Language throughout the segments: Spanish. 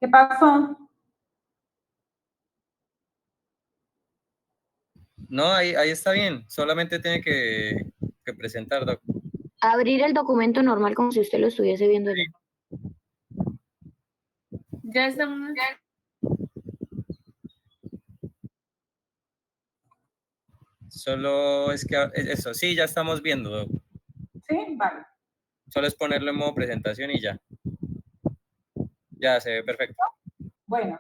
¿Qué pasó? No, ahí está bien. Solamente tiene que presentar, doc. Abrir el documento normal como si usted lo estuviese viendo allá. Ya estamos. Solo es que eso, sí, ya estamos viendo, doc. Sí, vale. Solo es ponerlo en modo presentación y ya. Ya se ve perfecto. Bueno,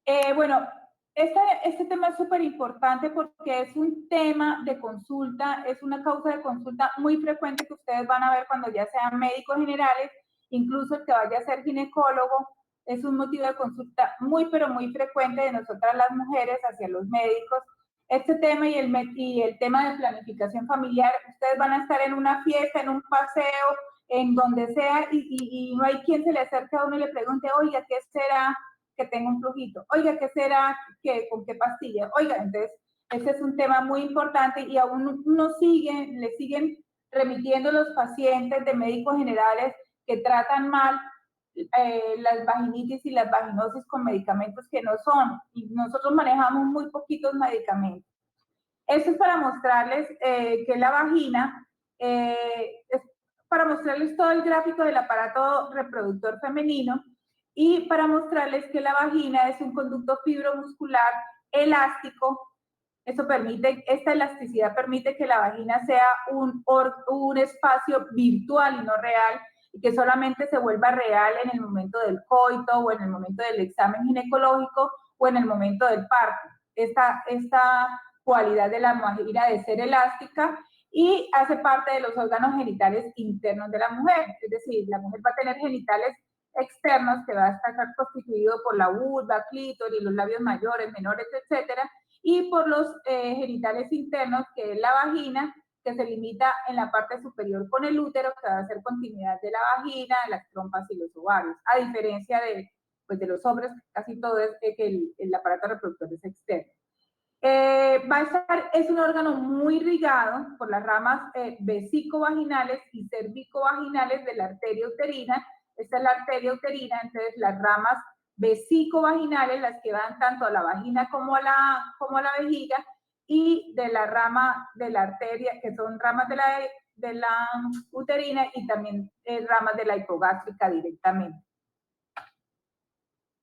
este tema es súper importante porque es un tema de consulta, es una causa de consulta muy frecuente que ustedes van a ver cuando ya sean médicos generales, incluso el que vaya a ser ginecólogo, es un motivo de consulta muy, pero muy frecuente de nosotras las mujeres hacia los médicos. Este tema y el tema de planificación familiar, ustedes van a estar en una fiesta, en un paseo, en donde sea, y no hay quien se le acerque a uno y le pregunte, oiga, ¿qué será que tengo un flujito? Oiga, ¿qué será? ¿Con qué pastilla? Oiga, entonces, ese es un tema muy importante y aún le siguen remitiendo los pacientes de médicos generales que tratan mal las vaginitis y las vaginosis con medicamentos que no son, y nosotros manejamos muy poquitos medicamentos. Eso es para mostrarles que la vagina, es para mostrarles todo el gráfico del aparato reproductor femenino y para mostrarles que la vagina es un conducto fibromuscular elástico. Esta elasticidad permite que la vagina sea un espacio virtual y no real, y que solamente se vuelva real en el momento del coito o en el momento del examen ginecológico o en el momento del parto. Esta cualidad de la vagina de ser elástica y hace parte de los órganos genitales internos de la mujer, es decir, la mujer va a tener genitales externos que va a estar constituido por la vulva, clítoris, los labios mayores, menores, etcétera, y por los genitales internos, que es la vagina, que se limita en la parte superior con el útero, que va a ser continuidad de la vagina, de las trompas y los ovarios, a diferencia de los hombres, casi todo es que el aparato reproductor es externo. Es un órgano muy irrigado por las ramas vesicovaginales y cervicovaginales de la arteria uterina. Esta es la arteria uterina, entonces las ramas vesicovaginales, las que van tanto a la vagina como a la vejiga, y de la rama de la arteria, que son ramas de la uterina, y también ramas de la hipogástrica directamente.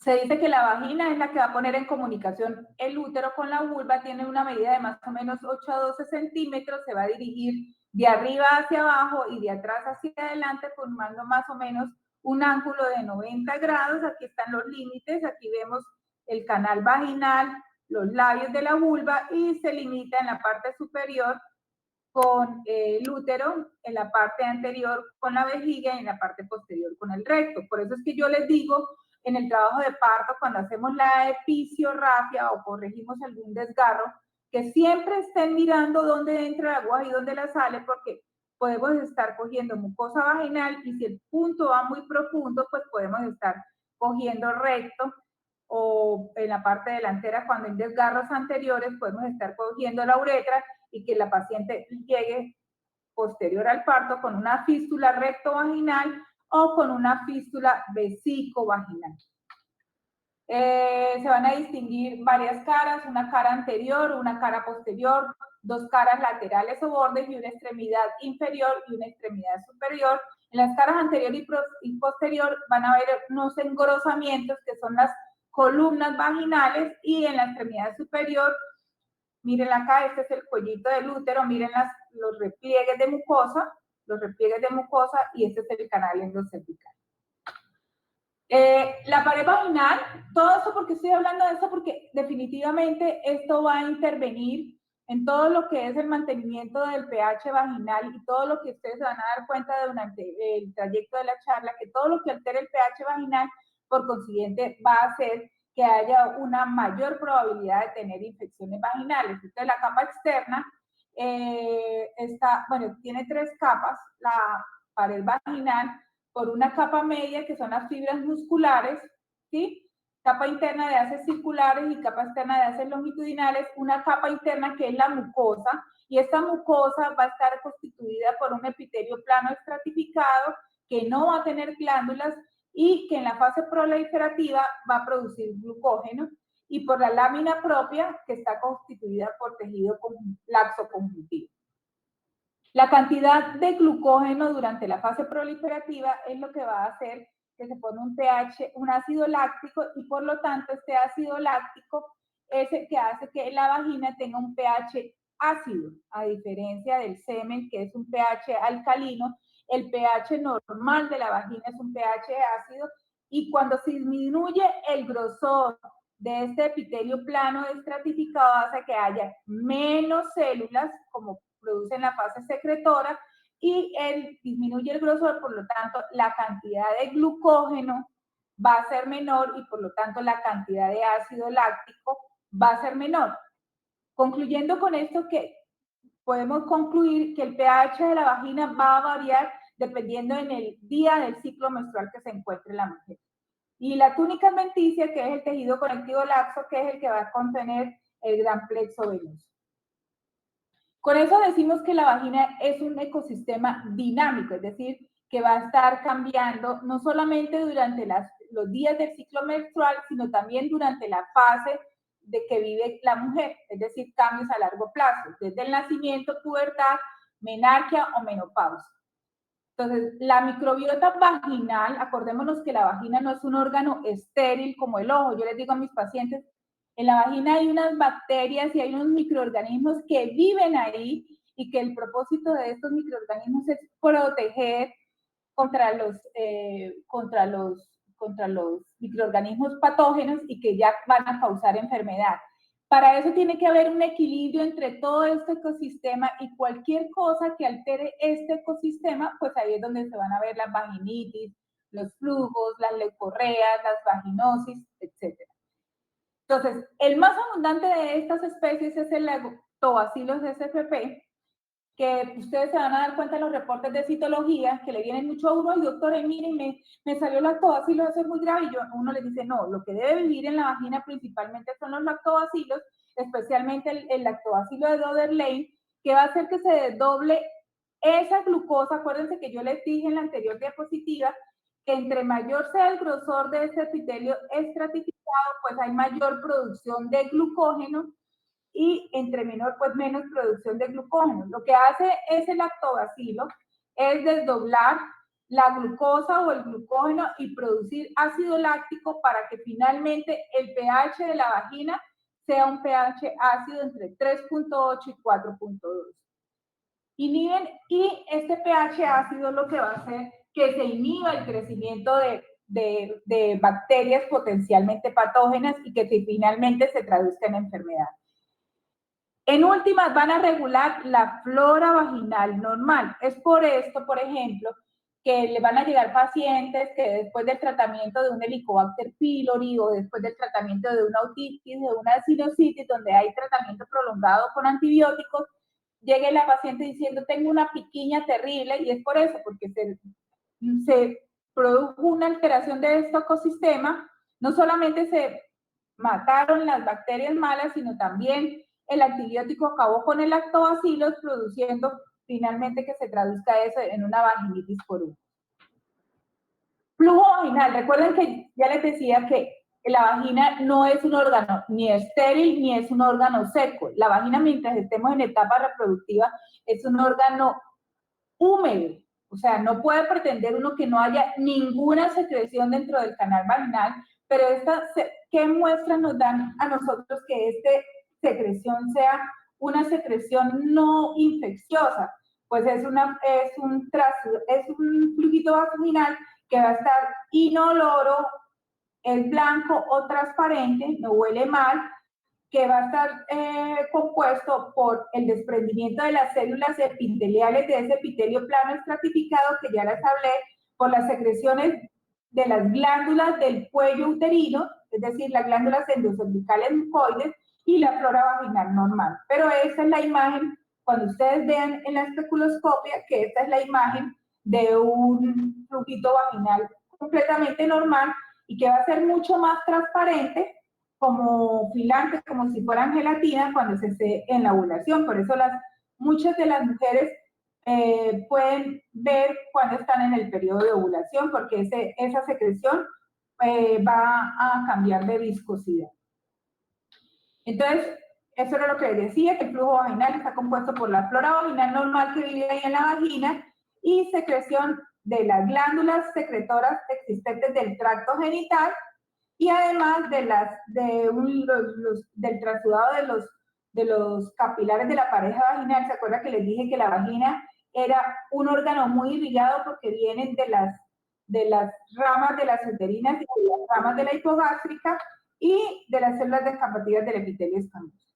Se dice que la vagina es la que va a poner en comunicación el útero con la vulva, tiene una medida de más o menos 8 a 12 centímetros, se va a dirigir de arriba hacia abajo y de atrás hacia adelante, formando más o menos un ángulo de 90 grados. Aquí están los límites, aquí vemos el canal vaginal, los labios de la vulva, y se limita en la parte superior con el útero, en la parte anterior con la vejiga y en la parte posterior con el recto. Por eso es que yo les digo, en el trabajo de parto, cuando hacemos la episiorrafia o corregimos algún desgarro, que siempre estén mirando dónde entra la aguja y dónde la sale, porque podemos estar cogiendo mucosa vaginal, y si el punto va muy profundo, pues podemos estar cogiendo recto, o en la parte delantera, cuando hay desgarros anteriores, podemos estar cogiendo la uretra, y que la paciente llegue posterior al parto con una fístula rectovaginal o con una fístula vesicovaginal. Se van a distinguir varias caras, una cara anterior, una cara posterior, dos caras laterales o bordes, y una extremidad inferior y una extremidad superior. En las caras anterior y posterior van a haber unos engrosamientos, que son las columnas vaginales, y en la extremidad superior, miren acá, este es el cuellito del útero, miren los repliegues de mucosa, y este es el canal endocervical. La pared vaginal, todo eso, porque estoy hablando de eso, porque definitivamente esto va a intervenir en todo lo que es el mantenimiento del pH vaginal, y todo lo que ustedes se van a dar cuenta durante el trayecto de la charla, que todo lo que altere el pH vaginal, por consiguiente, va a hacer que haya una mayor probabilidad de tener infecciones vaginales. Entonces, la capa externa tiene 3 capas, la pared vaginal, por una capa media, que son las fibras musculares, ¿sí? Capa interna de haces circulares y capa externa de haces longitudinales, una capa interna que es la mucosa, y esta mucosa va a estar constituida por un epitelio plano estratificado que no va a tener glándulas, y que en la fase proliferativa va a producir glucógeno, y por la lámina propia, que está constituida por tejido laxo conjuntivo. La cantidad de glucógeno durante la fase proliferativa es lo que va a hacer que se pone un pH, un ácido láctico, y por lo tanto este ácido láctico es el que hace que la vagina tenga un pH ácido, a diferencia del semen, que es un pH alcalino. El pH normal de la vagina es un pH ácido, y cuando se disminuye el grosor de este epitelio plano estratificado, hace que haya menos células, como produce en la fase secretora, y disminuye el grosor, por lo tanto la cantidad de glucógeno va a ser menor, y por lo tanto la cantidad de ácido láctico va a ser menor. Concluyendo con esto, que podemos concluir que el pH de la vagina va a variar dependiendo en el día del ciclo menstrual que se encuentre la mujer. Y la túnica adventicia, que es el tejido conectivo laxo, que es el que va a contener el gran plexo venoso. Con eso decimos que la vagina es un ecosistema dinámico, es decir, que va a estar cambiando no solamente durante los días del ciclo menstrual, sino también durante la fase de que vive la mujer, es decir, cambios a largo plazo, desde el nacimiento, pubertad, menarquia o menopausia. Entonces, la microbiota vaginal, acordémonos que la vagina no es un órgano estéril como el ojo. Yo les digo a mis pacientes, en la vagina hay unas bacterias y hay unos microorganismos que viven ahí, y que el propósito de estos microorganismos es proteger contra los microorganismos patógenos y que ya van a causar enfermedad. Para eso tiene que haber un equilibrio entre todo este ecosistema, y cualquier cosa que altere este ecosistema, pues ahí es donde se van a ver las vaginitis, los flujos, las leucorreas, las vaginosis, etc. Entonces, el más abundante de estas especies es el Lactobacillus spp, que ustedes se van a dar cuenta en los reportes de citología, que le vienen mucho a uno, y doctor, miren, me salió lactobacillus, eso es muy grave, y uno le dice, no, lo que debe vivir en la vagina principalmente son los lactobacillus, especialmente el lactobacillus de Doder-Lane, que va a hacer que se desdoble esa glucosa. Acuérdense que yo les dije en la anterior diapositiva, que entre mayor sea el grosor de este epitelio estratificado, pues hay mayor producción de glucógeno, y entre menor, pues menos producción de glucógeno. Lo que hace ese lactobacilo es desdoblar la glucosa o el glucógeno y producir ácido láctico, para que finalmente el pH de la vagina sea un pH ácido entre 3.8 y 4.2. Y este pH ácido lo que va a hacer que se inhiba el crecimiento de bacterias potencialmente patógenas, y que finalmente se traduzca en enfermedad. En últimas, van a regular la flora vaginal normal. Es por esto, por ejemplo, que le van a llegar pacientes que después del tratamiento de un Helicobacter pylori, o después del tratamiento de una otitis, de una sinusitis, donde hay tratamiento prolongado con antibióticos, llegue la paciente diciendo, tengo una piquiña terrible, y es por eso, porque se produjo una alteración de este ecosistema. No solamente se mataron las bacterias malas, sino también el antibiótico acabó con el lactobacillus, produciendo finalmente que se traduzca eso en una vaginitis por uno. Flujo vaginal. Recuerden que ya les decía que la vagina no es un órgano ni estéril ni es un órgano seco. La vagina, mientras estemos en etapa reproductiva, es un órgano húmedo. O sea, no puede pretender uno que no haya ninguna secreción dentro del canal vaginal, pero ¿qué muestras nos dan a nosotros que esta secreción sea una secreción no infecciosa? Pues es un fluido vaginal que va a estar inoloro, es blanco o transparente, no huele mal, que va a estar compuesto por el desprendimiento de las células epiteliales de ese epitelio plano estratificado, que ya les hablé, por las secreciones de las glándulas del cuello uterino, es decir, las glándulas endocervicales mucoides, y la flora vaginal normal. Pero esta es la imagen, cuando ustedes vean en la especuloscopia, que esta es la imagen de un flujito vaginal completamente normal, y que va a ser mucho más transparente, como filantes, como si fueran gelatina, cuando se esté en la ovulación. Por eso muchas de las mujeres pueden ver cuando están en el periodo de ovulación, porque esa secreción va a cambiar de viscosidad. Entonces, eso era lo que les decía, que el flujo vaginal está compuesto por la flora vaginal normal que vive ahí en la vagina y secreción de las glándulas secretoras existentes del tracto genital y además del transudado de los capilares de la pareja vaginal. ¿Se acuerdan que les dije que la vagina era un órgano muy irrigado porque vienen de las ramas de las uterinas y de las ramas de la hipogástrica y de las células descamativas del epitelio escamoso?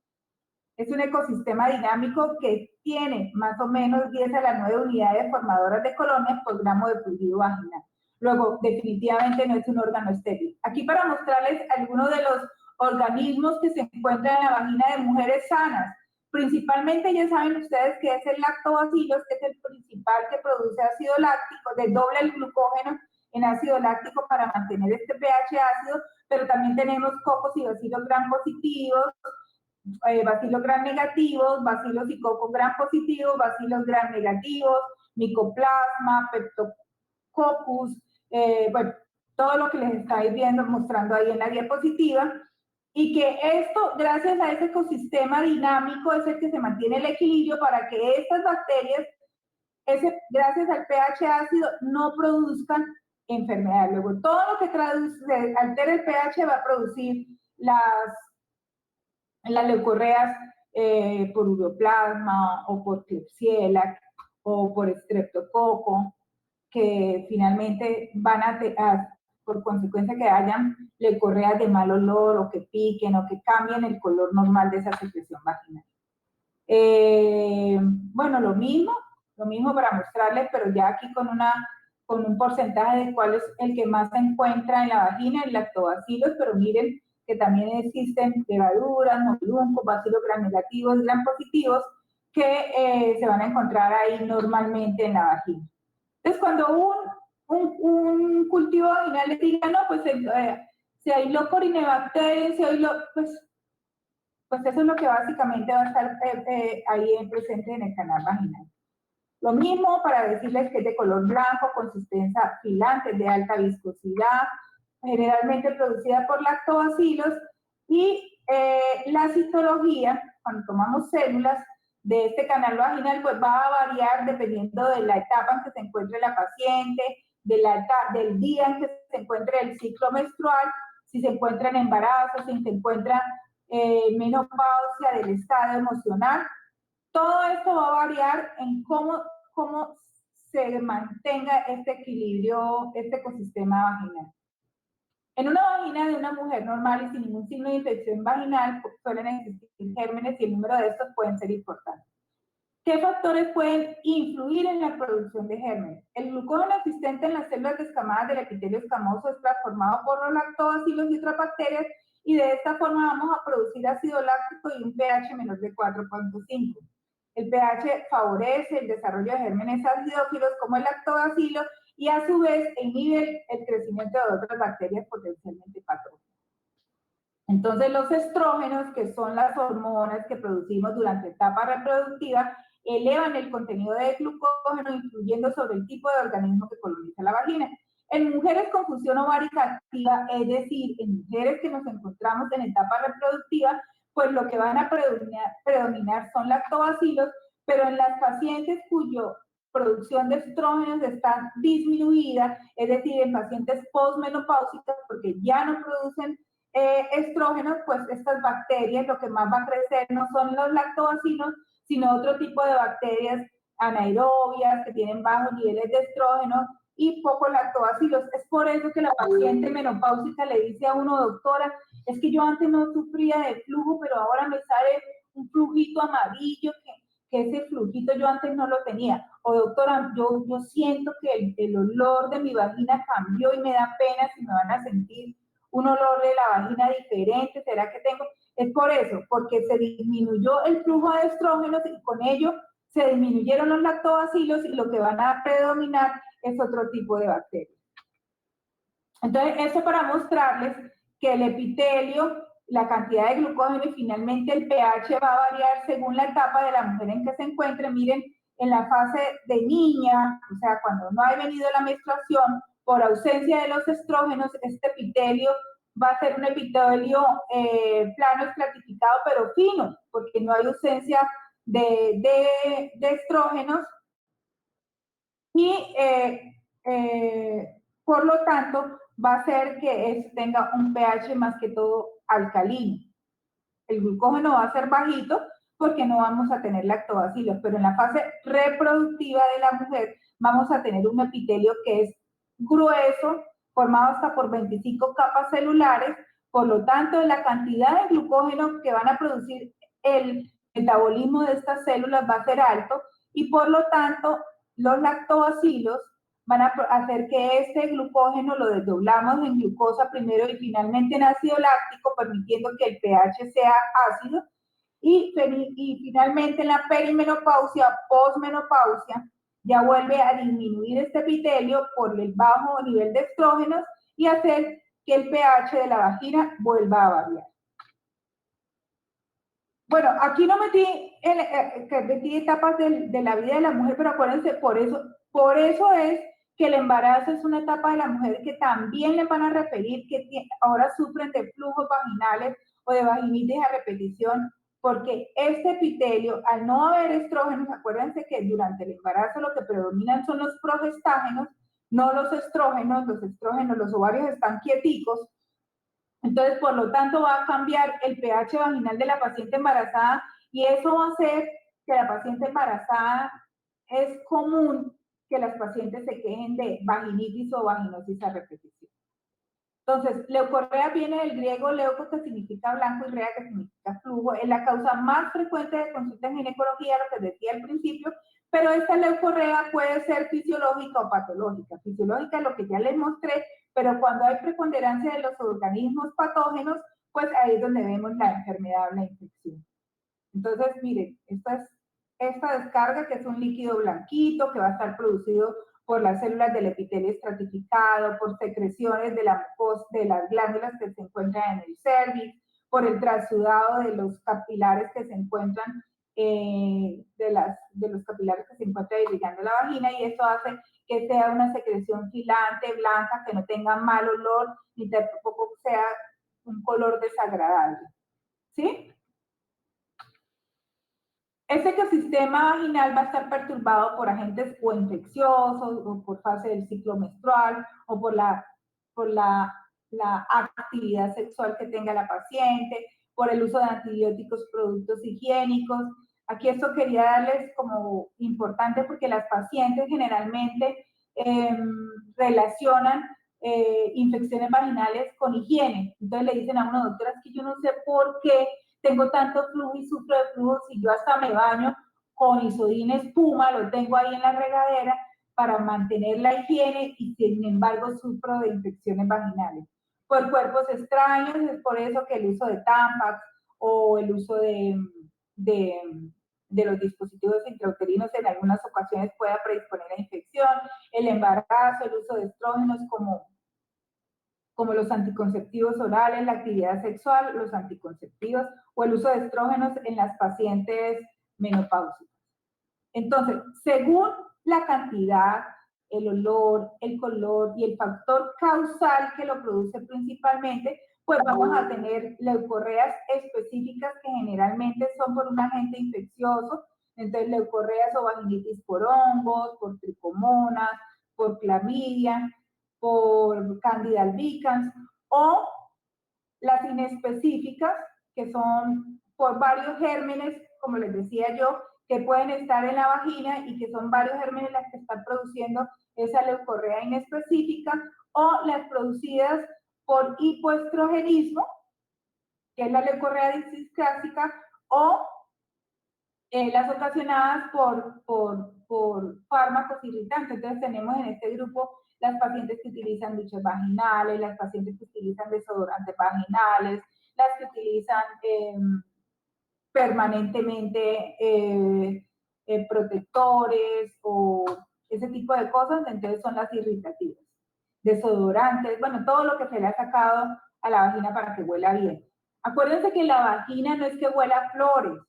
Es un ecosistema dinámico que tiene más o menos 10 a la 9 unidades formadoras de colonias por gramo de fluido vaginal. Luego, definitivamente no es un órgano estéril. Aquí para mostrarles algunos de los organismos que se encuentran en la vagina de mujeres sanas. Principalmente ya saben ustedes que es el lactobacillus, que es el principal que produce ácido láctico, desdobla el glucógeno en ácido láctico para mantener este pH ácido, pero también tenemos cocos y bacilos gram positivos, bacilos gram negativos, bacilos y cocos gram positivos, bacilos gram negativos, micoplasma, peptococcus, bueno, todo lo que les estáis viendo, mostrando ahí en la diapositiva, y que esto, gracias a ese ecosistema dinámico, es el que se mantiene el equilibrio para que estas bacterias, gracias al pH ácido, no produzcan enfermedad. Luego, todo lo que altera el pH va a producir las leucorreas por uroplasma o por Klebsiella o por streptococo, que finalmente van por consecuencia que hayan leucorreas de mal olor o que piquen o que cambien el color normal de esa secreción vaginal. Bueno, lo mismo para mostrarles, pero ya aquí con un porcentaje de cuál es el que más se encuentra en la vagina, el lactobacillus, pero miren que también existen levaduras, moluncos, bacilos gram negativos, gram positivos, que se van a encontrar ahí normalmente en la vagina. Entonces, cuando un cultivo vaginal le diga, no, pues si hay Locorinebacterium, pues eso es lo que básicamente va a estar ahí presente en el canal vaginal. Lo mismo para decirles que es de color blanco, consistencia filante, de alta viscosidad, generalmente producida por lactobacillus, y la citología, cuando tomamos células de este canal vaginal, pues va a variar dependiendo de la etapa en que se encuentre la paciente, del día en que se encuentre el ciclo menstrual, si se encuentra en embarazo, si se encuentra menopausia, del estado emocional. Todo esto va a variar en cómo se mantenga este equilibrio, este ecosistema vaginal. En una vagina de una mujer normal y sin ningún signo de infección vaginal suelen existir gérmenes y el número de estos pueden ser importantes. ¿Qué factores pueden influir en la producción de gérmenes? El glucógeno existente en las células descamadas del epitelio escamoso es transformado por los lactobacilos y otras bacterias y de esta forma vamos a producir ácido láctico y un pH menor de 4.5. El pH favorece el desarrollo de gérmenes acidófilos como el lactobacilo y a su vez inhibe el crecimiento de otras bacterias potencialmente patógenas. Entonces los estrógenos, que son las hormonas que producimos durante la etapa reproductiva, elevan el contenido de glucógeno, influyendo sobre el tipo de organismo que coloniza la vagina. En mujeres con función ovárica activa, es decir, en mujeres que nos encontramos en etapa reproductiva, pues lo que van a predominar son lactobacilos, pero en las pacientes cuya producción de estrógenos está disminuida, es decir, en pacientes postmenopáusicas, porque ya no producen estrógenos, pues estas bacterias lo que más va a crecer no son los lactobacilos, sino otro tipo de bacterias anaerobias que tienen bajos niveles de estrógeno y poco lactobacilos. Es por eso que la paciente menopáusica le dice a uno, doctora, es que yo antes no sufría de flujo, pero ahora me sale un flujito amarillo, que ese flujito yo antes no lo tenía. O doctora, yo siento que el olor de mi vagina cambió y me da pena si me van a sentir un olor de la vagina diferente, ¿será que tengo? Es por eso, porque se disminuyó el flujo de estrógenos y con ello se disminuyeron los lactobacilos y lo que van a predominar es otro tipo de bacterias. Entonces, esto para mostrarles que el epitelio, la cantidad de glucógeno y finalmente el pH va a variar según la etapa de la mujer en que se encuentre. Miren, en la fase de niña, o sea, cuando no ha venido la menstruación, por ausencia de los estrógenos, este epitelio va a ser un epitelio plano estratificado, pero fino, porque no hay ausencia de estrógenos, y por lo tanto va a hacer que tenga un pH más que todo alcalino. El glucógeno va a ser bajito porque no vamos a tener lactobacilos, pero en la fase reproductiva de la mujer vamos a tener un epitelio que es grueso, formado hasta por 25 capas celulares, por lo tanto la cantidad de glucógeno que van a producir el metabolismo de estas células va a ser alto, y por lo tanto los lactobacilos van a hacer que este glucógeno lo desdoblamos en glucosa primero y finalmente en ácido láctico, permitiendo que el pH sea ácido, y finalmente en la perimenopausia, posmenopausia, ya vuelve a disminuir este epitelio por el bajo nivel de estrógenos y hacer que el pH de la vagina vuelva a variar. Bueno, aquí no metí etapas de la vida de la mujer, pero acuérdense, por eso es que el embarazo es una etapa de la mujer que también le van a referir que ahora sufren de flujos vaginales o de vaginitis a repetición, porque este epitelio, al no haber estrógenos, acuérdense que durante el embarazo lo que predominan son los progestágenos, no los estrógenos. Los ovarios están quieticos. Entonces, por lo tanto, va a cambiar el pH vaginal de la paciente embarazada, y eso va a hacer que la paciente embarazada, es común que las pacientes se quejen de vaginitis o vaginosis a repetición. Entonces, leucorrea viene del griego leuco, que significa blanco, y rea, que significa flujo. Es la causa más frecuente de consulta en ginecología, lo que decía al principio, pero esta leucorrea puede ser fisiológica o patológica. Fisiológica es lo que ya les mostré, pero cuando hay preponderancia de los organismos patógenos, pues ahí es donde vemos la enfermedad o la infección. Entonces, miren, esta descarga, que es un líquido blanquito que va a estar producido por las células del epitelio estratificado, por secreciones de las glándulas que se encuentran en el cervix, por el trasudado de los capilares que se encuentran, de los capilares que se encuentran irrigando la vagina, y eso hace que sea una secreción filante, blanca, que no tenga mal olor, ni tampoco sea un color desagradable. ¿Sí? Este ecosistema vaginal va a estar perturbado por agentes o infecciosos, o por fase del ciclo menstrual, o por la actividad sexual que tenga la paciente, por el uso de antibióticos, productos higiénicos. Aquí esto quería darles como importante, porque las pacientes generalmente relacionan infecciones vaginales con higiene. Entonces le dicen a una doctora, es que yo no sé por qué tengo tanto flujo y sufro de flujo si yo hasta me baño con Isodin espuma, lo tengo ahí en la regadera para mantener la higiene, y sin embargo sufro de infecciones vaginales por cuerpos extraños. Es por eso que el uso de Tampax o el uso de los dispositivos intrauterinos en algunas ocasiones pueda predisponer a infección, el embarazo, el uso de estrógenos como los anticonceptivos orales, la actividad sexual, los anticonceptivos, o el uso de estrógenos en las pacientes menopáusicas. Entonces, según la cantidad, el olor, el color y el factor causal que lo produce principalmente, pues vamos a tener leucorreas específicas que generalmente son por un agente infeccioso. Entonces, leucorreas o vaginitis por hongos, por tricomonas, por clamidia, por Candida albicans, o las inespecíficas, que son por varios gérmenes, como les decía yo, que pueden estar en la vagina y que son varios gérmenes las que están produciendo esa leucorrea inespecífica, o las producidas por hipoestrogenismo, que es la leucorrea disclásica, o las ocasionadas por fármacos irritantes. Entonces tenemos en este grupo las pacientes que utilizan duchas vaginales, las pacientes que utilizan desodorantes vaginales, las que utilizan permanentemente protectores o ese tipo de cosas. Entonces son las irritativas. Desodorantes, bueno, todo lo que se le ha sacado a la vagina para que huela bien. Acuérdense que la vagina no es que huela a flores.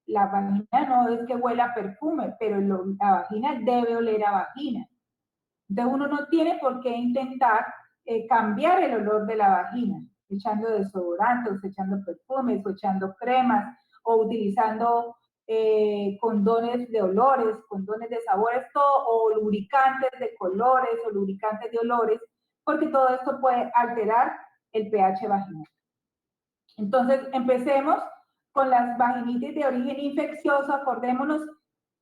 la vagina no es que huela a perfume, pero la vagina debe oler a vagina. Entonces uno no tiene por qué intentar cambiar el olor de la vagina, echando desodorantes, echando perfumes, o echando cremas, o utilizando condones de olores, condones de sabores, todo, o lubricantes de colores, o lubricantes de olores, porque todo esto puede alterar el pH vaginal. Entonces, empecemos con las vaginitis de origen infeccioso. Acordémonos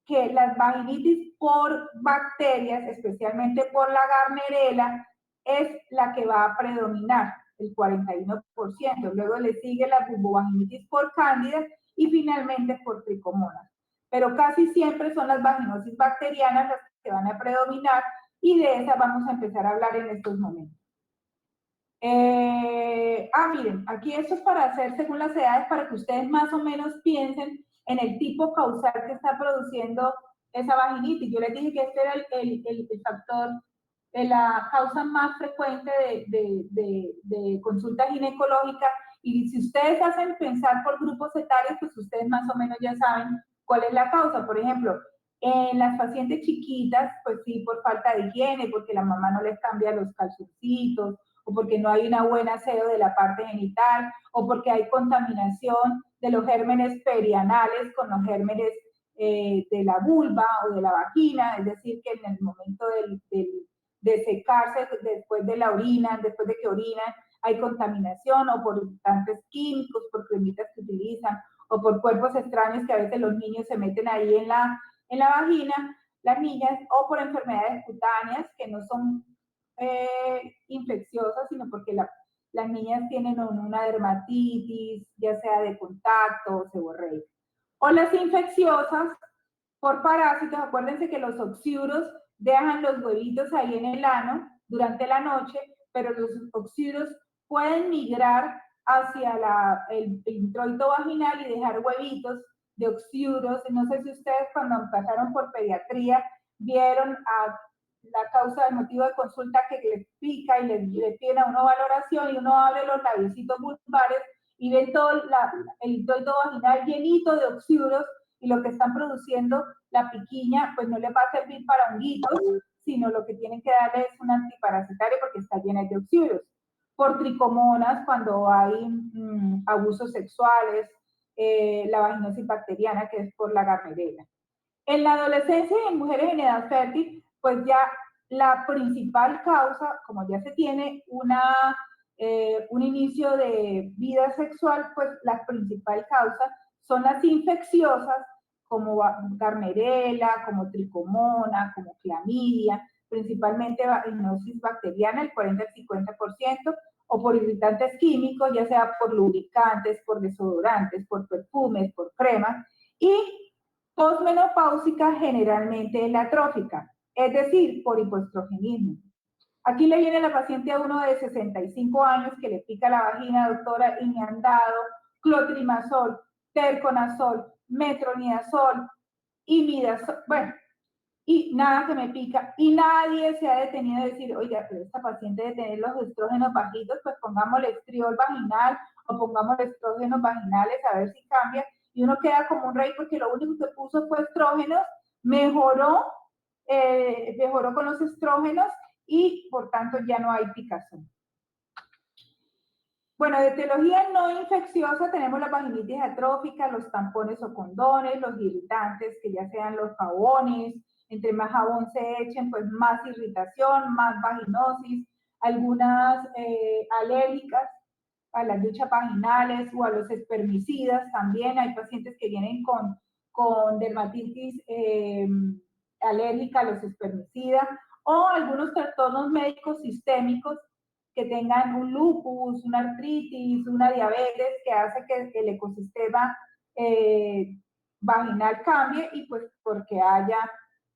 que las vaginitis por bacterias, especialmente por la Gardnerella, es la que va a predominar, el 41%. Luego le sigue la vulvovaginitis por cándida y finalmente por tricomonas. Pero casi siempre son las vaginosis bacterianas las que van a predominar y de esas vamos a empezar a hablar en estos momentos. Miren, aquí esto es para hacer según las edades, para que ustedes más o menos piensen en el tipo causal que está produciendo esa vaginitis. Yo les dije que este era el factor, la causa más frecuente de consulta ginecológica, y si ustedes hacen pensar por grupos etarios, pues ustedes más o menos ya saben cuál es la causa. Por ejemplo, en las pacientes chiquitas, pues sí, por falta de higiene, porque la mamá no les cambia los calzoncitos, o porque no hay una buena aseo de la parte genital, o porque hay contaminación de los gérmenes perianales con los gérmenes de la vulva o de la vagina, es decir, que en el momento de secarse después de la orina, después de que orinan, hay contaminación, o por irritantes químicos, por cremitas que utilizan, o por cuerpos extraños que a veces los niños se meten ahí en la vagina, las niñas, o por enfermedades cutáneas que no son infecciosas, sino porque las niñas tienen una dermatitis, ya sea de contacto o seborreica. O las infecciosas por parásitos. Acuérdense que los oxiuros dejan los huevitos ahí en el ano durante la noche, pero los oxiuros pueden migrar hacia el introito vaginal y dejar huevitos de oxiuros. No sé si ustedes cuando pasaron por pediatría vieron a la causa del motivo de consulta que les pica y les piden a uno valoración, y uno abre los labiositos vulvares y ven todo el introito vaginal llenito de oxiuros, y lo que están produciendo la piquiña pues no les va a servir para honguitos, sino lo que tienen que darle es un antiparasitario porque está llena de oxiuros. Por tricomonas, cuando hay abusos sexuales, la vaginosis bacteriana, que es por la Gardnerella. En la adolescencia y en mujeres en edad fértil, pues ya la principal causa, como ya se tiene un inicio de vida sexual, pues la principal causa son las infecciosas, como Gardnerella, como tricomona, como clamidia, principalmente vaginosis bacteriana, el 40 al 50%, o por irritantes químicos, ya sea por lubricantes, por desodorantes, por perfumes, por cremas, y posmenopáusica generalmente la atrófica, es decir, por hipoestrogenismo. Aquí le viene la paciente a uno de 65 años que le pica la vagina, doctora, y me han dado clotrimazol, terconazol, metronidazol, imidazol, bueno, y nada que me pica, y nadie se ha detenido a decir, oiga, pero esta paciente de tener los estrógenos bajitos, pues pongámosle estriol vaginal, o pongámosle estrógenos vaginales a ver si cambia, y uno queda como un rey porque lo único que puso fue estrógenos, mejoró con los estrógenos, y por tanto ya no hay picazón. Bueno, de etiología no infecciosa tenemos la vaginitis atrófica, los tampones o condones, los irritantes, que ya sean los jabones, entre más jabón se echen, pues más irritación, más vaginosis, algunas alérgicas a las duchas vaginales o a los espermicidas también. Hay pacientes que vienen con dermatitis alérgica a los espermicidas, o algunos trastornos médicos sistémicos que tengan un lupus, una artritis, una diabetes, que hace que el ecosistema vaginal cambie, y pues porque haya,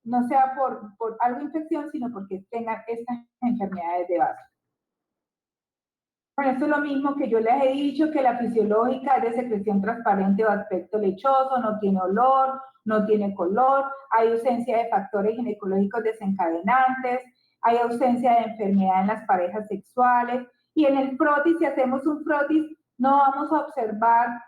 no sea por algo infección, sino porque tengan estas enfermedades de base. Bueno, esto es lo mismo que yo les he dicho, que la fisiológica es de secreción transparente o aspecto lechoso, no tiene olor, no tiene color, hay ausencia de factores ginecológicos desencadenantes, hay ausencia de enfermedad en las parejas sexuales, y en el frotis, si hacemos un frotis, no vamos a observar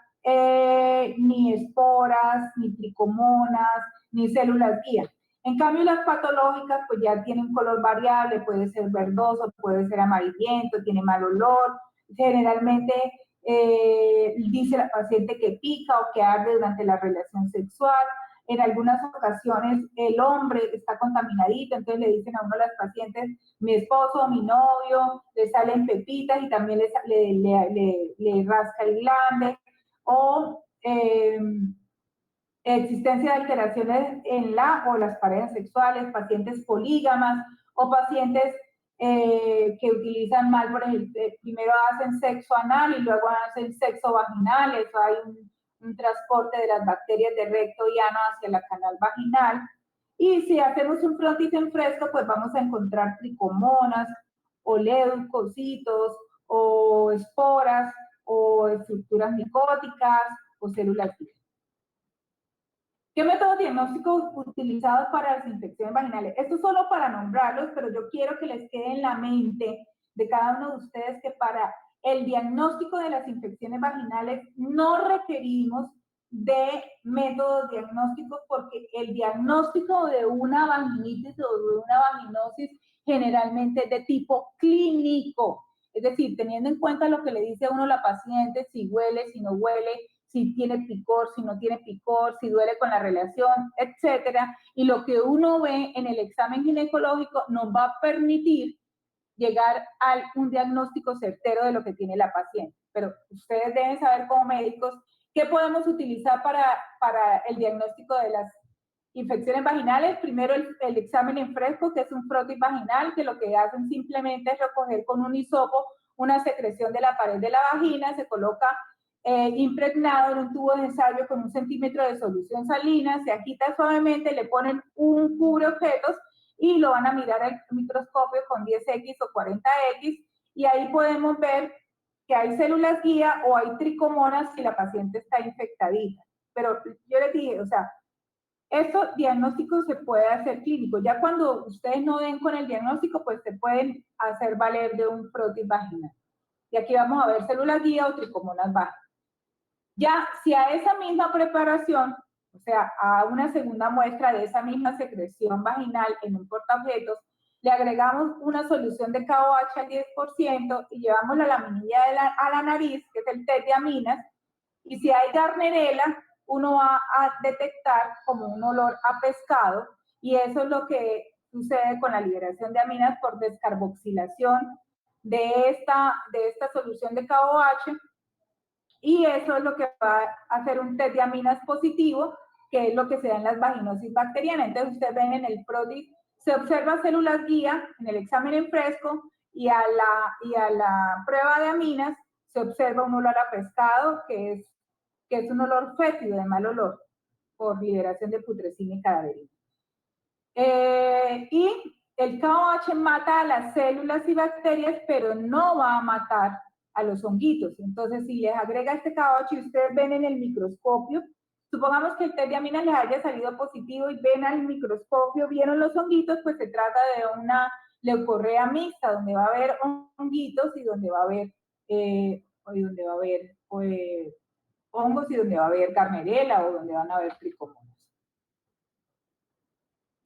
ni esporas, ni tricomonas, ni células guía. En cambio, las patológicas pues ya tienen color variable, puede ser verdoso, puede ser amarillento, tiene mal olor. Generalmente dice la paciente que pica o que arde durante la relación sexual. En algunas ocasiones el hombre está contaminadito, entonces le dicen a uno de las pacientes, mi esposo, mi novio, le salen pepitas y también le rasca el glande, o existencia de alteraciones en la o las parejas sexuales, pacientes polígamas o pacientes que utilizan mal, por ejemplo, primero hacen sexo anal y luego hacen sexo vaginal, eso hay un transporte de las bacterias de recto y ano hacia la canal vaginal. Y si hacemos un frotis en fresco, pues vamos a encontrar tricomonas, o leucocitos, o esporas, o estructuras micóticas, o células guía. ¿Qué métodos diagnósticos utilizados para las infecciones vaginales? Esto es solo para nombrarlos, pero yo quiero que les quede en la mente de cada uno de ustedes que para el diagnóstico de las infecciones vaginales no requerimos de métodos diagnósticos, porque el diagnóstico de una vaginitis o de una vaginosis generalmente es de tipo clínico. Es decir, teniendo en cuenta lo que le dice a uno la paciente, si huele, si no huele, si tiene picor, si no tiene picor, si duele con la relación, etcétera. Y lo que uno ve en el examen ginecológico nos va a permitir llegar a un diagnóstico certero de lo que tiene la paciente. Pero ustedes deben saber como médicos qué podemos utilizar para el diagnóstico de las infecciones vaginales. Primero el examen en fresco, que es un frotis vaginal, que lo que hacen simplemente es recoger con un hisopo una secreción de la pared de la vagina, se coloca impregnado en un tubo de ensayo con 1 centímetro de solución salina, se agita suavemente, le ponen un cubre objetos y lo van a mirar al microscopio con 10X o 40X, y ahí podemos ver que hay células guía o hay tricomonas si la paciente está infectadita. Pero yo les dije, o sea, estos diagnósticos se puede hacer clínico. Ya cuando ustedes no den con el diagnóstico, pues se pueden hacer valer de un frotis vaginal. Y aquí vamos a ver células guía o tricomonas bajas. Ya, si a esa misma preparación, o sea, a una segunda muestra de esa misma secreción vaginal en un portaobjetos, le agregamos una solución de KOH al 10% y llevamos la laminilla a la nariz, que es el test de aminas, y si hay Gardnerella, uno va a detectar como un olor a pescado, y eso es lo que sucede con la liberación de aminas por descarboxilación de esta solución de KOH. Y eso es lo que va a hacer un test de aminas positivo, que es lo que se da en las vaginosis bacterianas. Entonces, ustedes ven en el PRODIG, se observa células guía en el examen en fresco, y a la prueba de aminas se observa un olor a pescado, que es un olor fétido, de mal olor, por liberación de putrescina y cadaverina. Y el KOH mata a las células y bacterias, pero no va a matar a los honguitos. Entonces, si les agrega este KOH y ustedes ven en el microscopio, supongamos que el test de aminas les haya salido positivo y ven al microscopio, vieron los honguitos, pues se trata de una leucorrea mixta, donde va a haber honguitos y donde va a haber, hongos, y donde va a haber Gardnerella o donde van a haber tricomonas.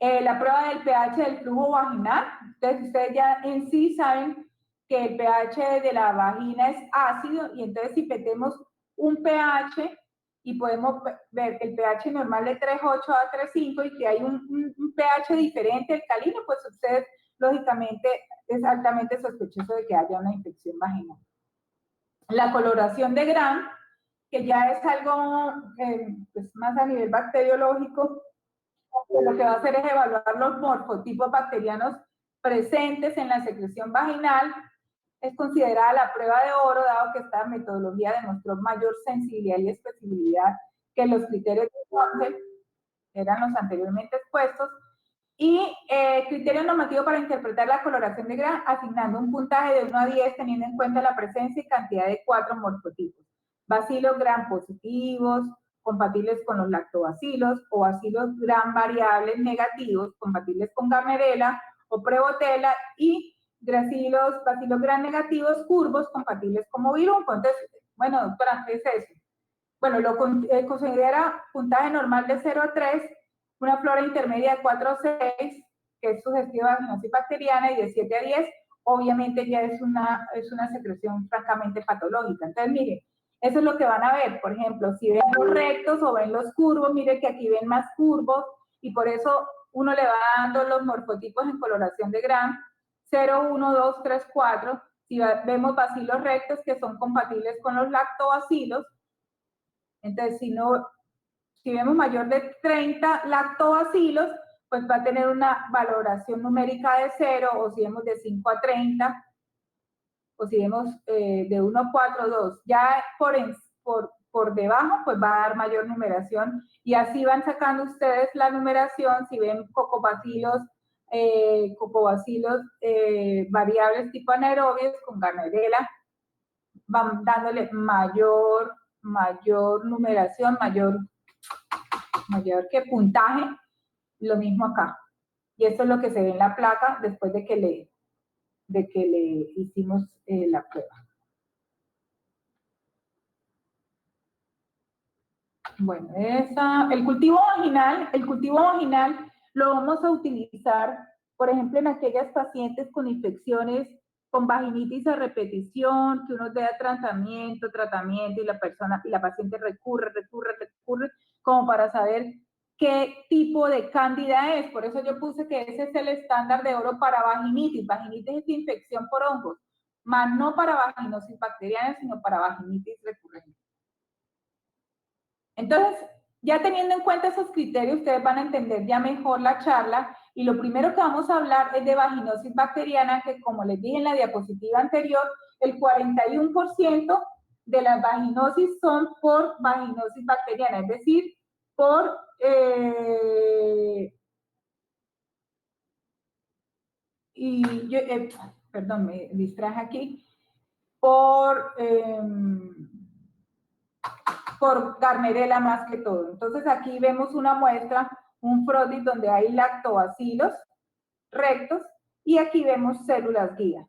La prueba del pH del flujo vaginal. Entonces, ustedes ya en sí saben que el pH de la vagina es ácido, y entonces si metemos un pH y podemos ver el pH normal de 3.8 a 3.5 y que hay un pH diferente alcalino, pues ustedes, lógicamente, es altamente sospechoso de que haya una infección vaginal. La coloración de Gram, que ya es algo pues más a nivel bacteriológico, lo que va a hacer es evaluar los morfotipos bacterianos presentes en la secreción vaginal. Es considerada la prueba de oro, dado que esta metodología demostró mayor sensibilidad y especificidad que los criterios de Wechsler, eran los anteriormente expuestos, y criterio normativo para interpretar la coloración de Gram, asignando un puntaje de 1 a 10, teniendo en cuenta la presencia y cantidad de 4 morfotipos: bacilos Gram positivos, compatibles con los lactobacilos, o bacilos Gram variables negativos, compatibles con Gardnerella o Prevotella, y bacilos Gram negativos curvos, compatibles con Movirunco. Entonces, bueno, doctora, ¿qué es eso? bueno, lo considera puntaje normal de 0 a 3, una flora intermedia de 4 a 6, que es sugestiva vaginosis bacteriana, y de 7 a 10, obviamente ya es una secreción francamente patológica. Entonces, miren, eso es lo que van a ver. Por ejemplo, si ven los rectos o ven los curvos, miren que aquí ven más curvos, y por eso uno le va dando los morfotipos en coloración de Gram, 0, 1, 2, 3, 4. Si vemos bacilos rectos que son compatibles con los lactobacilos, entonces si vemos mayor de 30 lactobacilos, pues va a tener una valoración numérica de 0, o si vemos de 5 a 30, o si vemos de 1 a 4, 2. Ya por debajo, pues va a dar mayor numeración, y así van sacando ustedes la numeración. Si ven cocobacilos variables tipo anaerobios con Gardnerella, van dándole mayor numeración, mayor que puntaje, lo mismo acá. Y eso es lo que se ve en la placa después de que le hicimos la prueba. Bueno, el cultivo vaginal lo vamos a utilizar, por ejemplo, en aquellas pacientes con infecciones, con vaginitis a repetición, que uno dé tratamiento, y la paciente recurre, como para saber qué tipo de cándida es. Por eso yo puse que ese es el estándar de oro para vaginitis. Vaginitis es infección por hongos, más no para vaginosis bacteriana, sino para vaginitis recurrente. Entonces, ya teniendo en cuenta esos criterios, ustedes van a entender ya mejor la charla, y lo primero que vamos a hablar es de vaginosis bacteriana, que como les dije en la diapositiva anterior, el 41% de las vaginosis son por vaginosis bacteriana, es decir, perdón, me distraje aquí, por Gardnerella más que todo. Entonces aquí vemos una muestra, un frotis donde hay lactobacilos rectos, y aquí vemos células guía.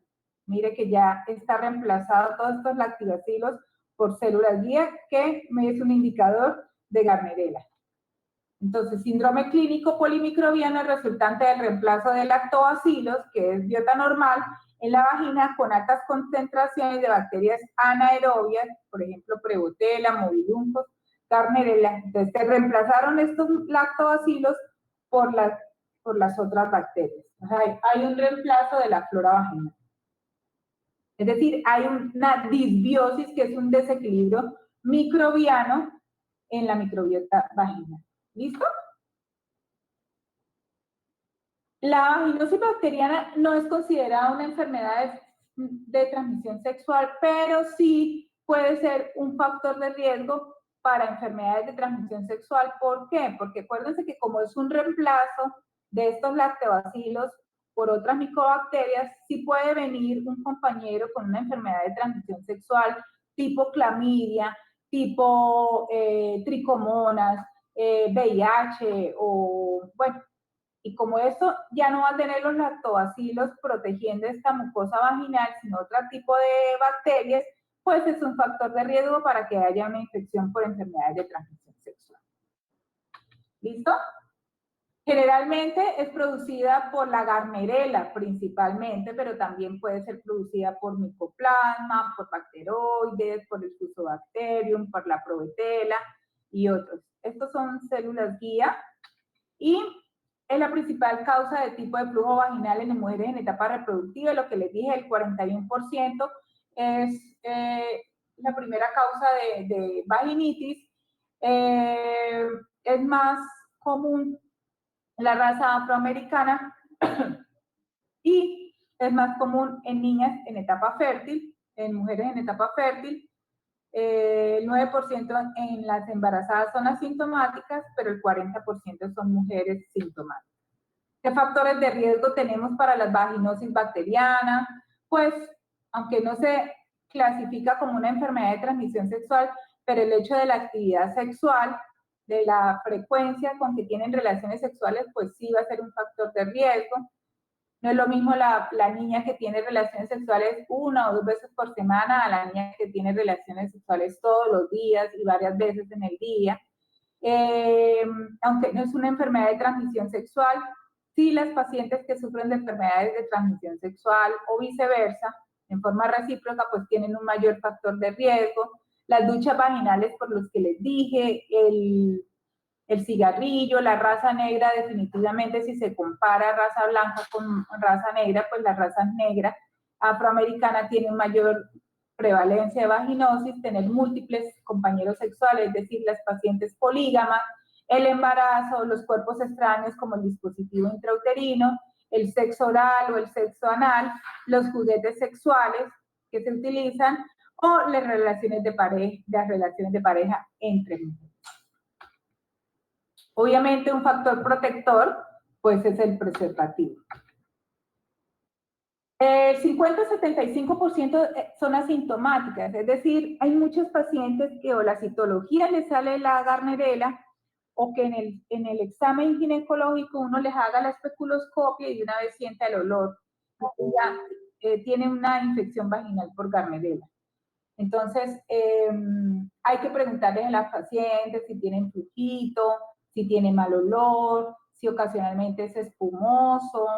Mire que ya está reemplazado todos estos lactobacilos por células guía, que es un indicador de Gardnerella. Entonces, síndrome clínico polimicrobiano resultante del reemplazo de lactobacilos, que es biota normal, en la vagina con altas concentraciones de bacterias anaerobias, por ejemplo, Prebotella, Mobiluncos, Gardnerella. Entonces, se reemplazaron estos lactobacilos por las otras bacterias. O sea, hay un reemplazo de la flora vaginal. Es decir, hay una disbiosis, que es un desequilibrio microbiano en la microbiota vaginal. ¿Listo? La vaginosis bacteriana no es considerada una enfermedad de transmisión sexual, pero sí puede ser un factor de riesgo para enfermedades de transmisión sexual. ¿Por qué? Porque acuérdense que como es un reemplazo de estos lactobacilos por otras micobacterias, sí puede venir un compañero con una enfermedad de transmisión sexual tipo clamidia, tipo tricomonas, VIH, o bueno, y como eso ya no va a tener los lactobacilos protegiendo esta mucosa vaginal, sino otro tipo de bacterias, pues es un factor de riesgo para que haya una infección por enfermedades de transmisión sexual. ¿Listo? Generalmente es producida por la Gardnerella principalmente, pero también puede ser producida por Mycoplasma, por bacteroides, por el Fusobacterium, por la Prebotella y otros. Estos son células guía, y es la principal causa de tipo de flujo vaginal en las mujeres en etapa reproductiva. Lo que les dije, el 41% es la primera causa de vaginitis. Es más común la raza afroamericana y es más común en niñas en etapa fértil, en mujeres en etapa fértil. El 9% en las embarazadas son asintomáticas, pero el 40% son mujeres sintomáticas. ¿Qué factores de riesgo tenemos para la vaginosis bacteriana? Pues, aunque no se clasifica como una enfermedad de transmisión sexual, pero el hecho de la actividad sexual, de la frecuencia con que tienen relaciones sexuales, pues sí va a ser un factor de riesgo. No es lo mismo la niña que tiene relaciones sexuales 1 o 2 veces por semana a la niña que tiene relaciones sexuales todos los días y varias veces en el día. Aunque no es una enfermedad de transmisión sexual, sí las pacientes que sufren de enfermedades de transmisión sexual o viceversa, en forma recíproca, pues tienen un mayor factor de riesgo. Las duchas vaginales por los que les dije, el cigarrillo, la raza negra, definitivamente si se compara raza blanca con raza negra, pues la raza negra afroamericana tiene mayor prevalencia de vaginosis, tener múltiples compañeros sexuales, es decir, las pacientes polígamas, el embarazo, los cuerpos extraños como el dispositivo intrauterino, el sexo oral o el sexo anal, los juguetes sexuales que se utilizan o las relaciones de pareja entre mujeres. Obviamente un factor protector, pues es el preservativo. El 50-75% son asintomáticas, es decir, hay muchos pacientes que o la citología les sale la Gardnerella o que en el examen ginecológico uno les haga la especuloscopia y de una vez sienta el olor. Ya tiene una infección vaginal por Gardnerella. Entonces, hay que preguntarles a las pacientes si tienen flujito, si tiene mal olor, si ocasionalmente es espumoso,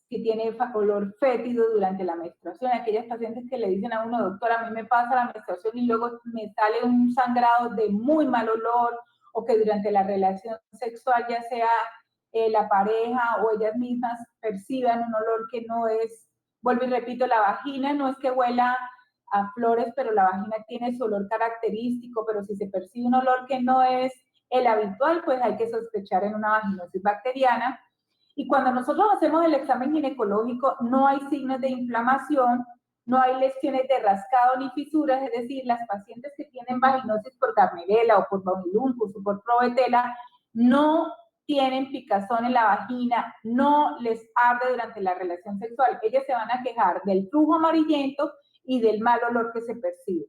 si tiene olor fétido durante la menstruación. Aquellas pacientes que le dicen a uno, doctora, a mí me pasa la menstruación y luego me sale un sangrado de muy mal olor, o que durante la relación sexual, ya sea la pareja o ellas mismas perciban un olor que no es, vuelvo y repito, la vagina no es que huela a flores, pero la vagina tiene su olor característico, pero si se percibe un olor que no es el habitual, pues hay que sospechar en una vaginosis bacteriana. Y cuando nosotros hacemos el examen ginecológico, no hay signos de inflamación, no hay lesiones de rascado ni fisuras, es decir, las pacientes que tienen vaginosis por Gardnerella o por Baumiluncus o por Provetela no tienen picazón en la vagina, no les arde durante la relación sexual. Ellas se van a quejar del flujo amarillento y del mal olor que se percibe.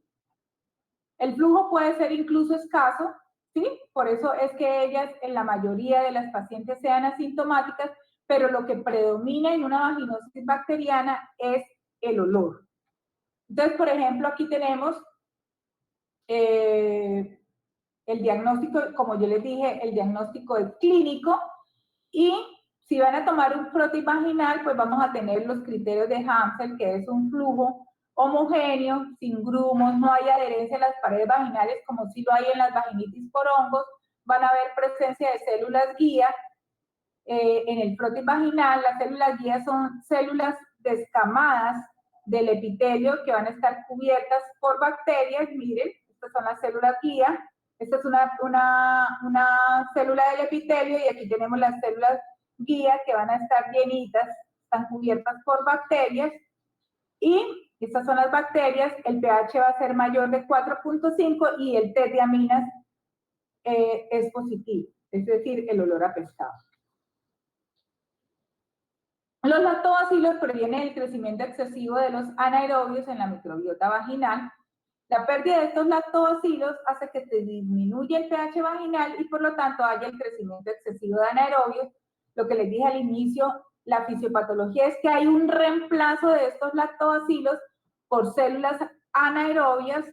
El flujo puede ser incluso escaso, ¿sí? Por eso es que ellas, en la mayoría de las pacientes, sean asintomáticas, pero lo que predomina en una vaginosis bacteriana es el olor. Entonces, por ejemplo, aquí tenemos el diagnóstico, como yo les dije, el diagnóstico es clínico y si van a tomar un frotis vaginal, pues vamos a tener los criterios de Hansel, que es un flujo homogéneo, sin grumos, no hay adherencia a las paredes vaginales como si lo hay en las vaginitis por hongos, van a haber presencia de células guía en el frotis vaginal. Las células guía son células descamadas del epitelio que van a estar cubiertas por bacterias. Miren, estas son las células guía. Esta es una célula del epitelio y aquí tenemos las células guía que van a estar llenitas, están cubiertas por bacterias. Y estas son las bacterias, el pH va a ser mayor de 4.5 y el test de aminas es positivo, es decir, el olor a pescado. Los lactobacilos previenen el crecimiento excesivo de los anaerobios en la microbiota vaginal. La pérdida de estos lactobacilos hace que se disminuya el pH vaginal y por lo tanto haya el crecimiento excesivo de anaerobios. Lo que les dije al inicio, la fisiopatología es que hay un reemplazo de estos lactobacilos por células anaerobias,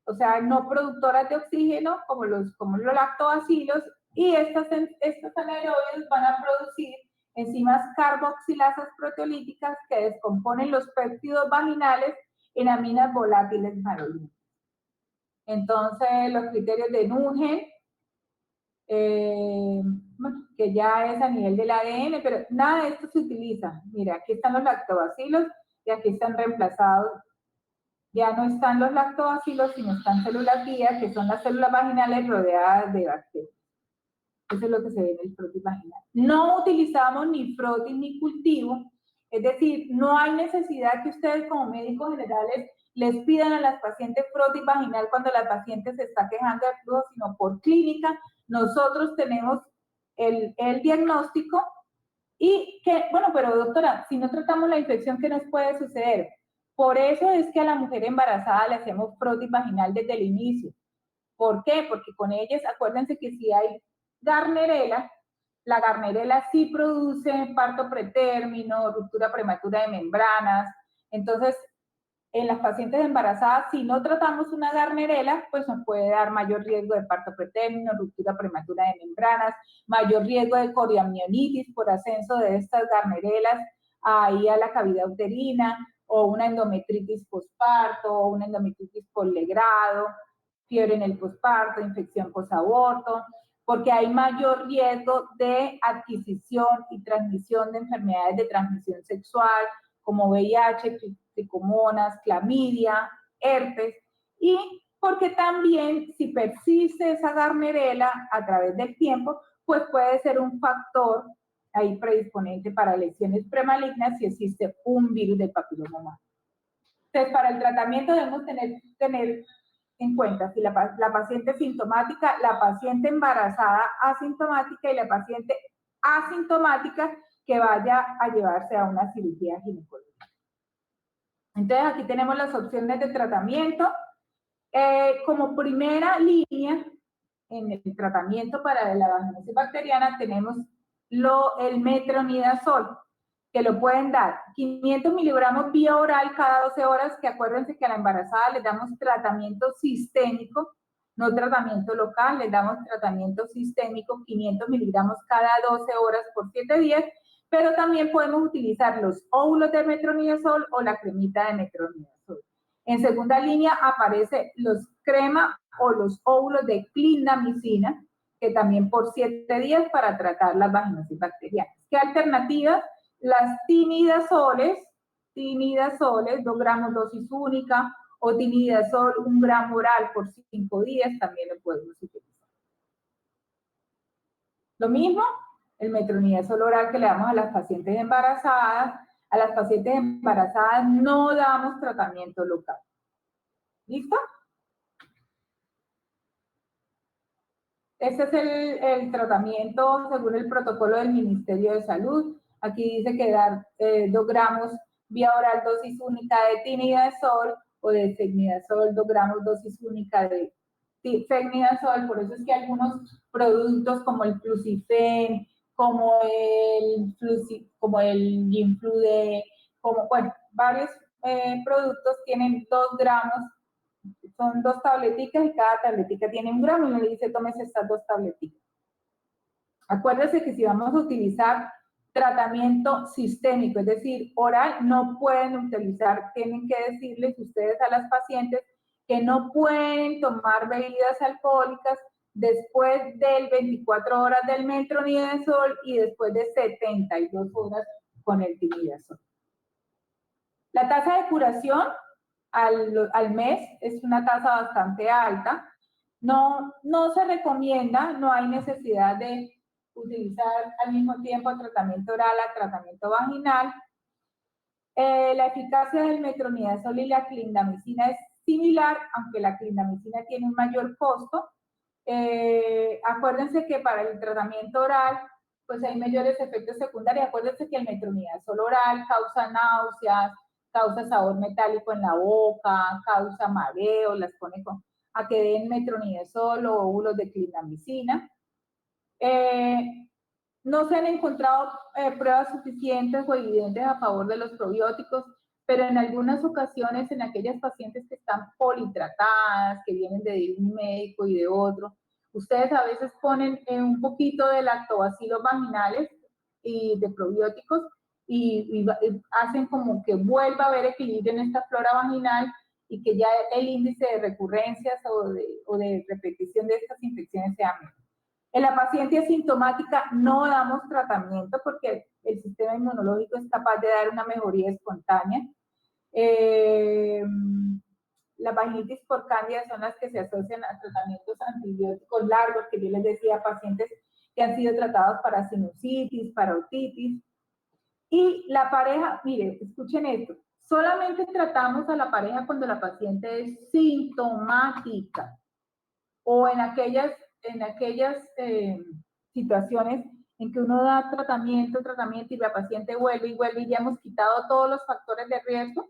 o sea, no productoras de oxígeno, como los lactobacilos, y estos anaerobios van a producir enzimas carboxilasas proteolíticas que descomponen los péptidos vaginales en aminas volátiles malolientes. Entonces, los criterios de Nugent, bueno, que ya es a nivel del ADN, pero nada de esto se utiliza. Mira, aquí están los lactobacilos y aquí están reemplazados. Ya no están los lactobacilos, sino están células guía, que son las células vaginales rodeadas de bacterias. Eso es lo que se ve en el frotis vaginal. No utilizamos ni frotis ni cultivo, es decir, no hay necesidad que ustedes como médicos generales les pidan a las pacientes frotis vaginal cuando la paciente se está quejando de flujo, sino por clínica. Nosotros tenemos el diagnóstico y que, bueno, pero doctora, si no tratamos la infección, ¿qué nos puede suceder? Por eso es que a la mujer embarazada le hacemos frotis vaginal desde el inicio. ¿Por qué? Porque con ellas, acuérdense que si hay Gardnerella, La Garnerela sí produce parto pretérmino, ruptura prematura de membranas. Entonces, en las pacientes embarazadas, si no tratamos una Garnerela, pues nos puede dar mayor riesgo de parto pretérmino, ruptura prematura de membranas, mayor riesgo de coriamionitis por ascenso de estas Garnerelas ahí a la cavidad uterina, o una endometritis posparto, o una endometritis por legrado, fiebre en el posparto, infección posaborto, porque hay mayor riesgo de adquisición y transmisión de enfermedades de transmisión sexual, como VIH, tricomonas, clamidia, herpes, y porque también si persiste esa Garnerela a través del tiempo, pues puede ser un factor ahí predisponente para lesiones premalignas si existe un virus del papiloma humano. Entonces, para el tratamiento debemos tener en cuenta si la paciente sintomática, la paciente embarazada asintomática y la paciente asintomática que vaya a llevarse a una cirugía ginecológica. Entonces, aquí tenemos las opciones de tratamiento. Como primera línea en el tratamiento para la vaginosis bacteriana tenemos el metronidazol, que lo pueden dar 500 miligramos vía oral cada 12 horas, que acuérdense que a la embarazada les damos tratamiento sistémico, no tratamiento local, les damos tratamiento sistémico, 500 miligramos cada 12 horas por 7 días, pero también podemos utilizar los óvulos de metronidazol o la cremita de metronidazol. En segunda línea aparece los crema o los óvulos de clindamicina, que también por 7 días para tratar las vaginosis bacterianas. ¿Qué alternativas? Las timidazoles, 2 gramos dosis única, o timidazol 1 gramo oral por 5 días, también lo podemos utilizar. Lo mismo, el metronidazol oral que le damos a las pacientes embarazadas. A las pacientes embarazadas no damos tratamiento local. ¿Listo? Este es el tratamiento según el protocolo del Ministerio de Salud. Aquí dice que dar 2 gramos vía oral dosis única de tinidazol o de fexnidazol, 2 gramos dosis única de fexnidazol. Por eso es que algunos productos como el Flucifen, como el Ginflude, bueno, varios productos tienen 2 gramos. Son 2 tableticas y cada tabletica tiene 1 gramo y uno le dice, tómese estas 2 tableticas. Acuérdense que si vamos a utilizar tratamiento sistémico, es decir, oral, no pueden utilizar, tienen que decirles ustedes a las pacientes que no pueden tomar bebidas alcohólicas después del 24 horas del metronidazol y después de 72 horas con el timidazol. La tasa de curación al mes es una tasa bastante alta. No se recomienda, no hay necesidad de utilizar al mismo tiempo tratamiento oral a tratamiento vaginal. La eficacia del metronidazol y la clindamicina es similar, aunque la clindamicina tiene un mayor costo. Acuérdense que para el tratamiento oral, pues hay mayores efectos secundarios. Acuérdense que el metronidazol oral causa náuseas, causa sabor metálico en la boca, causa mareo, las pone a que den metronidazol o óvulos de clindamicina. No se han encontrado pruebas suficientes o evidentes a favor de los probióticos, pero en algunas ocasiones en aquellas pacientes que están politratadas, que vienen de un médico y de otro, ustedes a veces ponen un poquito de lactobacilos vaginales y de probióticos y hacen como que vuelva a haber equilibrio en esta flora vaginal y que ya el índice de recurrencias o de repetición de estas infecciones sea menor. En la paciente asintomática no damos tratamiento porque el sistema inmunológico es capaz de dar una mejoría espontánea. Las vaginitis por cándida son las que se asocian a tratamientos antibióticos largos, que yo les decía, pacientes que han sido tratados para sinusitis, para otitis. Y la pareja, miren, escuchen esto, solamente tratamos a la pareja cuando la paciente es sintomática o en aquellas situaciones en que uno da tratamiento y la paciente vuelve y ya hemos quitado todos los factores de riesgo,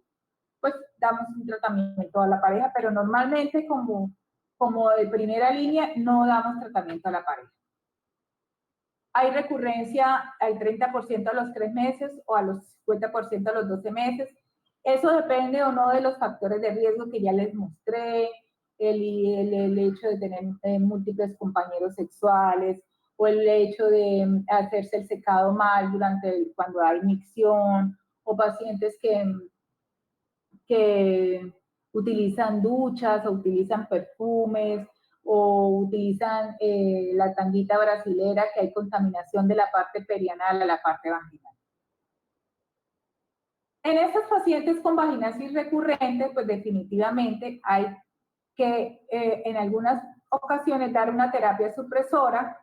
pues damos un tratamiento a la pareja, pero normalmente como de primera línea no damos tratamiento a la pareja. Hay recurrencia al 30% a los 3 meses o a los 50% a los 12 meses. Eso depende o no de los factores de riesgo que ya les mostré, el hecho de tener múltiples compañeros sexuales o el hecho de hacerse el secado mal cuando hay micción, o pacientes que utilizan duchas o utilizan perfumes o utilizan la tanguita brasilera, que hay contaminación de la parte perianal a la parte vaginal. En estos pacientes con vaginosis recurrente, pues definitivamente hay que en algunas ocasiones dar una terapia supresora,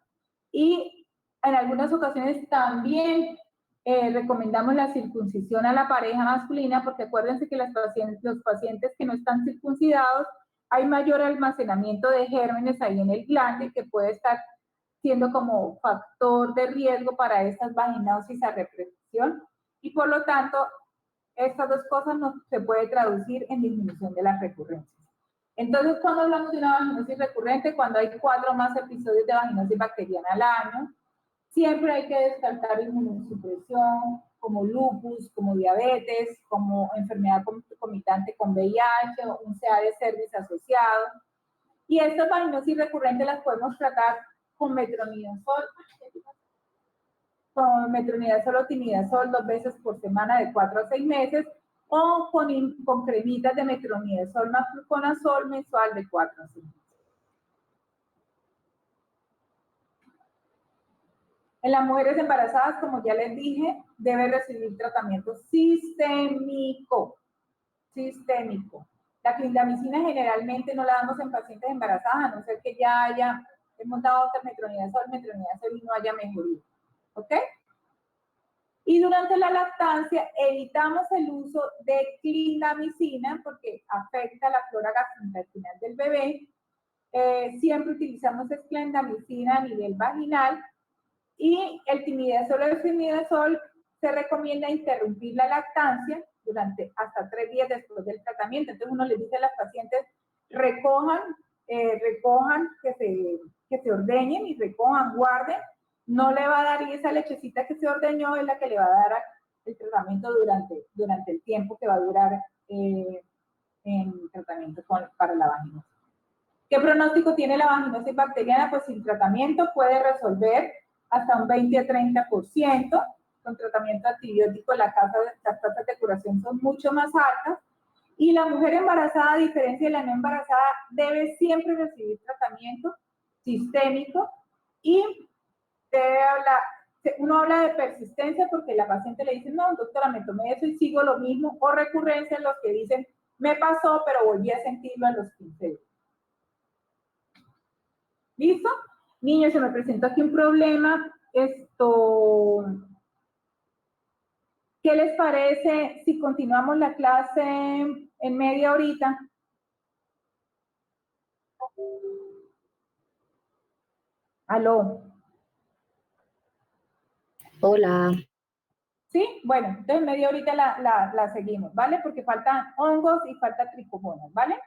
y en algunas ocasiones también recomendamos la circuncisión a la pareja masculina, porque acuérdense que los pacientes que no están circuncidados, hay mayor almacenamiento de gérmenes ahí en el glande, que puede estar siendo como factor de riesgo para estas vaginosis a repetición, y por lo tanto estas dos cosas no se puede traducir en disminución de las recurrencias. Entonces, cuando hablamos de una vaginosis recurrente, cuando hay 4 o más episodios de vaginosis bacteriana al año, siempre hay que descartar inmunosupresión, como lupus, como diabetes, como enfermedad concomitante con VIH o un CA de cervix asociado. Y estas vaginosis recurrentes las podemos tratar con metronidazol o tinidazol 2 veces por semana de 4 a 6 meses, o con cremitas de metronidazol más fluconazol mensual de 4 a 6 meses. En las mujeres embarazadas, como ya les dije, debe recibir tratamiento sistémico. La clindamicina generalmente no la damos en pacientes embarazadas, a no ser que ya hemos dado metronidazol y no haya mejoría. ¿Ok? Y durante la lactancia evitamos el uso de clindamicina porque afecta la flora gastrointestinal del bebé. Siempre utilizamos clindamicina a nivel vaginal, y el timidazol o el fimidazol se recomienda interrumpir la lactancia durante hasta 3 días después del tratamiento. Entonces uno le dice a las pacientes, recojan, que se ordeñen y recojan, guarden. No le va a dar, y esa lechecita que se ordeñó es la que le va a dar el tratamiento durante el tiempo que va a durar en tratamiento para la vaginosis. ¿Qué pronóstico tiene la vaginosis bacteriana? Pues sin tratamiento puede resolver hasta un 20 a 30%. Con tratamiento antibiótico las tasas de curación son mucho más altas. Y la mujer embarazada, a diferencia de la no embarazada, debe siempre recibir tratamiento sistémico, y uno habla de persistencia porque la paciente le dice, no, doctora, me tomé eso y sigo lo mismo, o recurrencia en los que dicen, me pasó, pero volví a sentirlo a los 15 días. ¿Listo? Niños, se me presentó aquí un problema. ¿Qué les parece si continuamos la clase en media horita? ¿Aló? Hola. ¿Sí? Bueno, entonces media horita la seguimos, ¿vale? Porque faltan hongos y falta tricomonas, ¿vale?